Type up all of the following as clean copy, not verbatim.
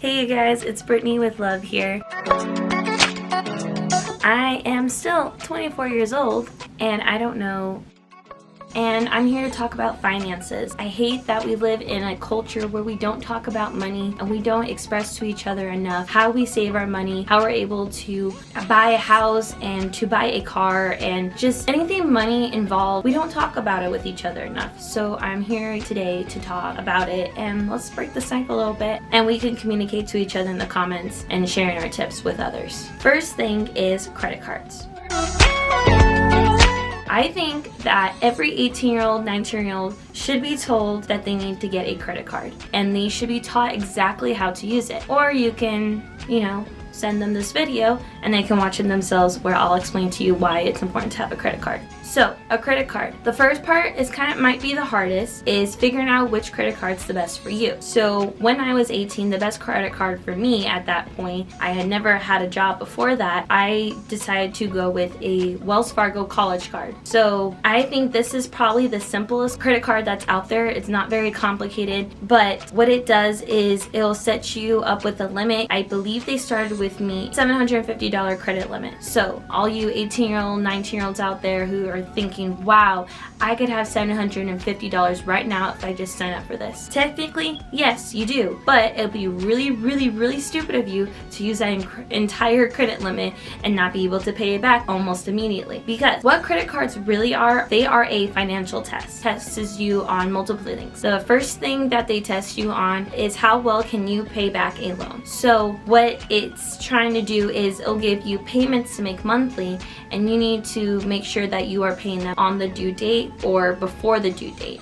Hey you guys, it's Brittany with Love here. I am still 24 years old and I don't know. And I'm here to talk about finances. I hate that we live in a culture where we don't talk about money and we don't express to each other enough how we save our money, how we're able to buy a house and to buy a car and just anything money involved. We don't talk about it with each other enough. So I'm here today to talk about it, and let's break the cycle a little bit and we can communicate to each other in the comments and sharing our tips with others. First thing is credit cards. I think that every 18-year-old, 19-year-old should be told that they need to get a credit card, and they should be taught exactly how to use it. Or you can, send them this video and they can watch it themselves, where I'll explain to you why it's important to have a credit card. So, a credit card. The first part is might be the hardest, is figuring out which credit card's the best for you. So, when I was 18, the best credit card for me at that point, I had never had a job before that, I decided to go with a Wells Fargo college card. So, I think this is probably the simplest credit card that's out there. It's not very complicated, but what it does is it'll set you up with a limit. I believe they started with me $750 credit limit. So, all you 18-year-old, 19-year-olds out there who are thinking, wow, I could have $750 right now if I just sign up for this. Technically, yes, you do, but it'll be really, really, really stupid of you to use that entire credit limit and not be able to pay it back almost immediately. Because what credit cards really are, they are a financial test. Tests you on multiple things. The first thing that they test you on is how well can you pay back a loan. So what it's trying to do is it'll give you payments to make monthly, and you need to make sure that you are paying them on the due date or before the due date.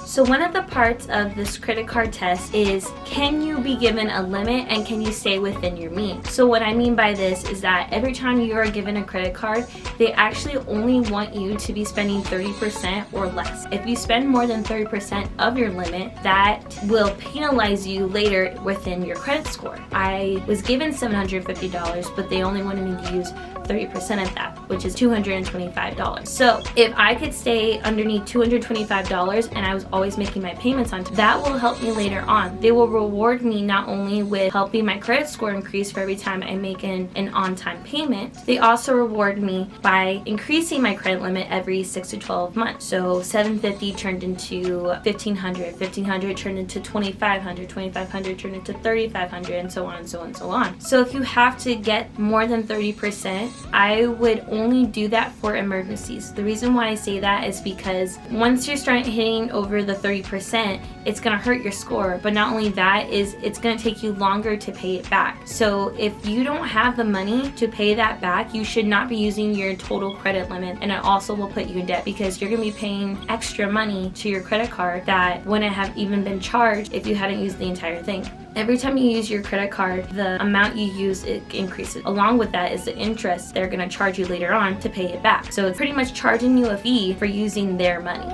So one of the parts of this credit card test is, can you be given a limit and can you stay within your means? So what I mean by this is that every time you are given a credit card, they actually only want you to be spending 30% or less. If you spend more than 30% of your limit, that will penalize you later within your credit score. I was given $750, but they only wanted me to use 30% of that, which is $225. So if I could stay underneath $225 and I was always making my payments on time, that will help me later on. They will reward me not only with helping my credit score increase for every time I make an on-time payment, they also reward me by increasing my credit limit every 6 to 12 months. So $750 turned into $1,500, $1,500 turned into $2,500, $2,500 turned into $3,500, and so on and so on and so on. So if you have to get more than 30%, I would only do that for emergencies. The reason why I say that is because once you start hitting over the 30%, it's going to hurt your score. But not only that, it's going to take you longer to pay it back. So if you don't have the money to pay that back, you should not be using your total credit limit, and it also will put you in debt because you're going to be paying extra money to your credit card that wouldn't have even been charged if you hadn't used the entire thing. Every time you use your credit card, the amount you use, it increases. Along with that is the interest they're going to charge you later on to pay it back. So it's pretty much charging you a fee for using their money.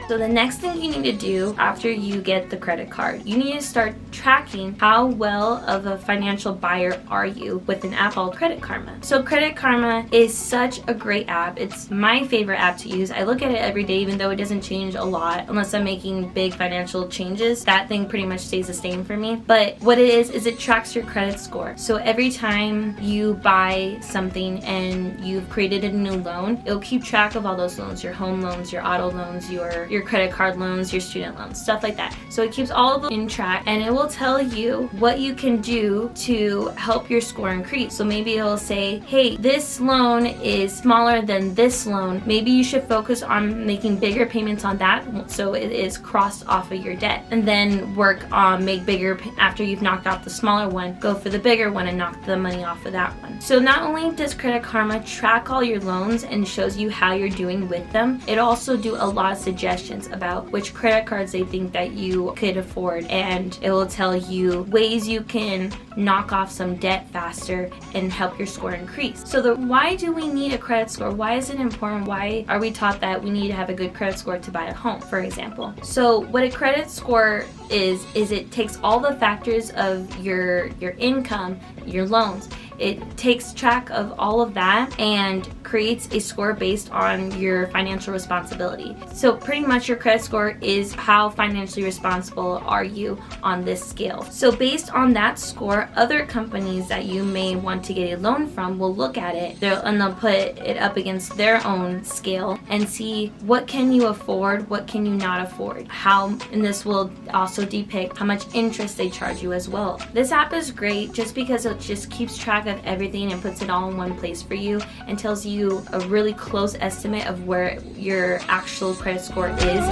So the next thing you need to do after you get the credit card, you need to start tracking how well of a financial buyer are you with an app called Credit Karma. So Credit Karma is such a great app. It's my favorite app to use. I look at it every day, even though it doesn't change a lot unless I'm making big financial changes. That thing pretty much stays the same for me. But what it is it tracks your credit score. So every time you buy something and you've created a new loan, it'll keep track of all those loans, your home loans, your auto loans, your credit card loans, your student loans, stuff like that. So it keeps all of them in track, and it will tell you what you can do to help your score increase. So maybe it'll say, hey, this loan is smaller than this loan. Maybe you should focus on making bigger payments on that so it is crossed off of your debt. And then work on make bigger after you've knocked off the smaller one, go for the bigger one and knock the money off of that one. So not only does Credit Karma track all your loans and shows you how you're doing with them, it also do a lot of suggestions about which credit cards they think that you could afford, and it will tell you ways you can knock off some debt faster and help your score increase. So why do we need a credit score? Why is it important? Why are we taught that we need to have a good credit score to buy a home, for example? So what a credit score is it takes all the factors of your income, your loans. It takes track of all of that and creates a score based on your financial responsibility. So pretty much your credit score is how financially responsible are you on this scale. So based on that score, other companies that you may want to get a loan from will look at it, they'll put it up against their own scale and see what can you afford, what can you not afford, and this will also depict how much interest they charge you as well. This app is great just because it just keeps track of everything and puts it all in one place for you and tells you a really close estimate of where your actual credit score is.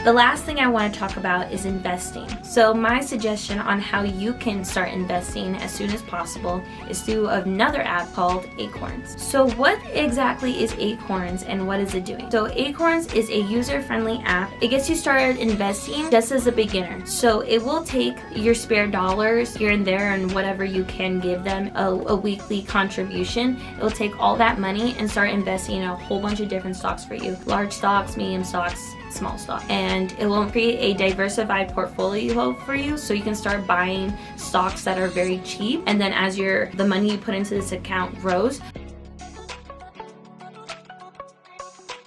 The last thing I want to talk about is investing. So my suggestion on how you can start investing as soon as possible is through another app called Acorns. So what exactly is Acorns and what is it doing? So Acorns is a user-friendly app. It gets you started investing just as a beginner. So it will take your spare dollars here and there and whatever you can give them a weekly contribution. It will take all that money and start investing in a whole bunch of different stocks for you. Large stocks, medium stocks, small stock, and it will create a diversified portfolio for you so you can start buying stocks that are very cheap, and then as the money you put into this account grows.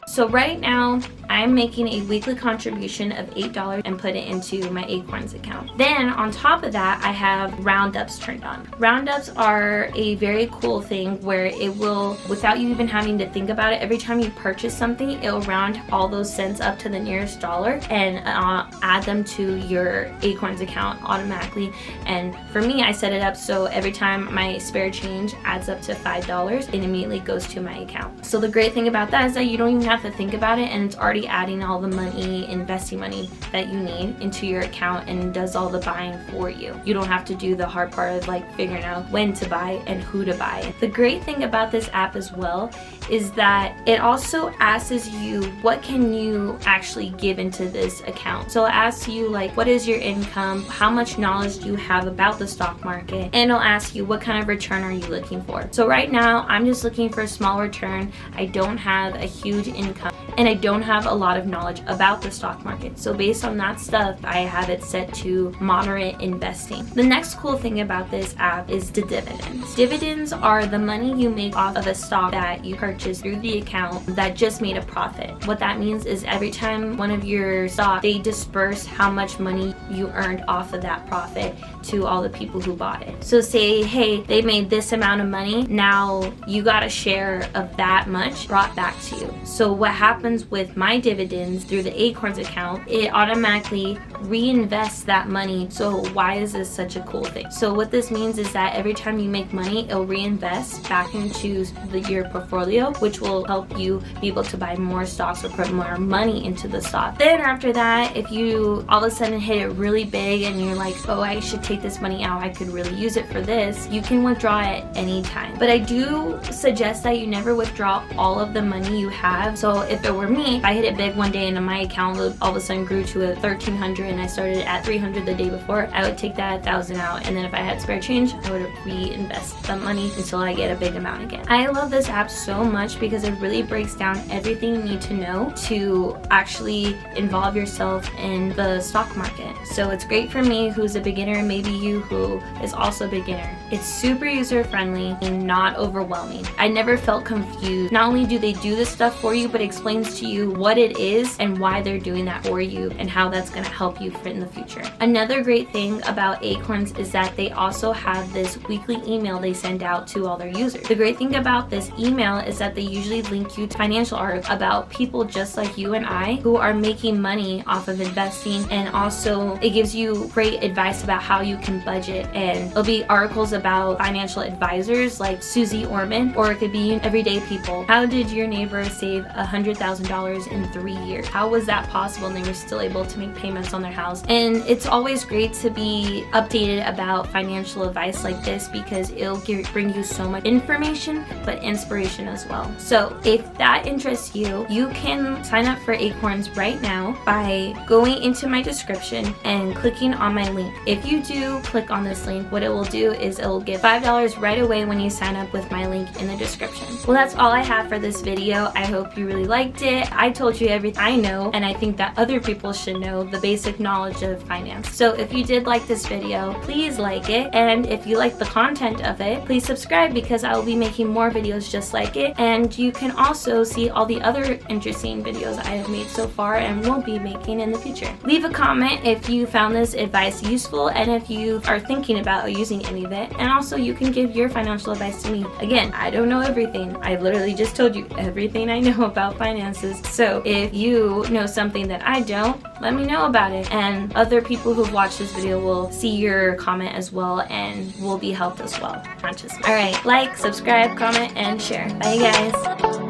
So right now, I'm making a weekly contribution of $8 and put it into my Acorns account. Then on top of that, I have roundups turned on. Roundups are a very cool thing where it will, without you even having to think about it, every time you purchase something, it'll round all those cents up to the nearest dollar and add them to your Acorns account automatically. And for me, I set it up so every time my spare change adds up to $5, it immediately goes to my account. So the great thing about that is that you don't even have to think about it, and it's already adding all the money, investing money that you need into your account and does all the buying for you. You don't have to do the hard part of like figuring out when to buy and who to buy. The great thing about this app as well is that it also asks you what can you actually give into this account. So it asks you like, what is your income, how much knowledge do you have about the stock market, and it'll ask you what kind of return are you looking for. So right now I'm just looking for a small return. I don't have a huge income and I don't have a lot of knowledge about the stock market. So based on that stuff, I have it set to moderate investing. The next cool thing about this app is the dividends. Dividends are the money you make off of a stock that you purchase through the account that just made a profit. What that means is every time one of your stocks, they disperse how much money you earned off of that profit to all the people who bought it. So say, hey, they made this amount of money, now you got a share of that much brought back to you. So what happens with my dividends through the Acorns account, it automatically reinvests that money. So why is this such a cool thing? So what this means is that every time you make money, it'll reinvest back into your portfolio, which will help you be able to buy more stocks or put more money into the stock. Then after that, if you all of a sudden hit it really big and you're like, oh, I should take this money out, I could really use it for this, you can withdraw it anytime. But I do suggest that you never withdraw all of the money you have. So if it were me, if I hit it big one day and my account all of a sudden grew to a $1,300 and I started at $300 the day before, I would take that $1,000 out, and then if I had spare change, I would reinvest the money until I get a big amount again. I love this app so much because it really breaks down everything you need to know to actually involve yourself in the stock market. So it's great for me who's a beginner, maybe you who is also a beginner. It's super user friendly and not overwhelming. I never felt confused. Not only do they do this stuff for you, but it explains to you what it is and why they're doing that for you and how that's going to help you in the future. Another great thing about Acorns is that they also have this weekly email they send out to all their users. The great thing about this email is that they usually link you to financial articles about people just like you and I who are making money off of investing, and also it gives you great advice about how you can budget, and it'll be articles about financial advisors like Susie Orman, or it could be everyday people. How did your neighbor save $100,000 in 3 years? How was that possible and they were still able to make payments on their house? And it's always great to be updated about financial advice like this because it'll bring you so much information but inspiration as well. So if that interests you, you can sign up for Acorns right now by going into my description and clicking on my link. If you do click on this link, what it will do is it will will give $5 right away when you sign up with my link in the description. Well, that's all I have for this video. I hope you really liked it. I told you everything I know, and I think that other people should know the basic knowledge of finance. So if you did like this video, please like it, and if you like the content of it, please subscribe, because I will be making more videos just like it. And you can also see all the other interesting videos I have made so far and will be making in the future. Leave a comment if you found this advice useful and if you are thinking about using any of it, and also you can give your financial advice to me. Again, I don't know everything. I literally just told you everything I know about finances. So if you know something that I don't, let me know about it, and other people who've watched this video will see your comment as well and will be helped as well, not just me. Alright, like, subscribe, comment, and share. Bye guys.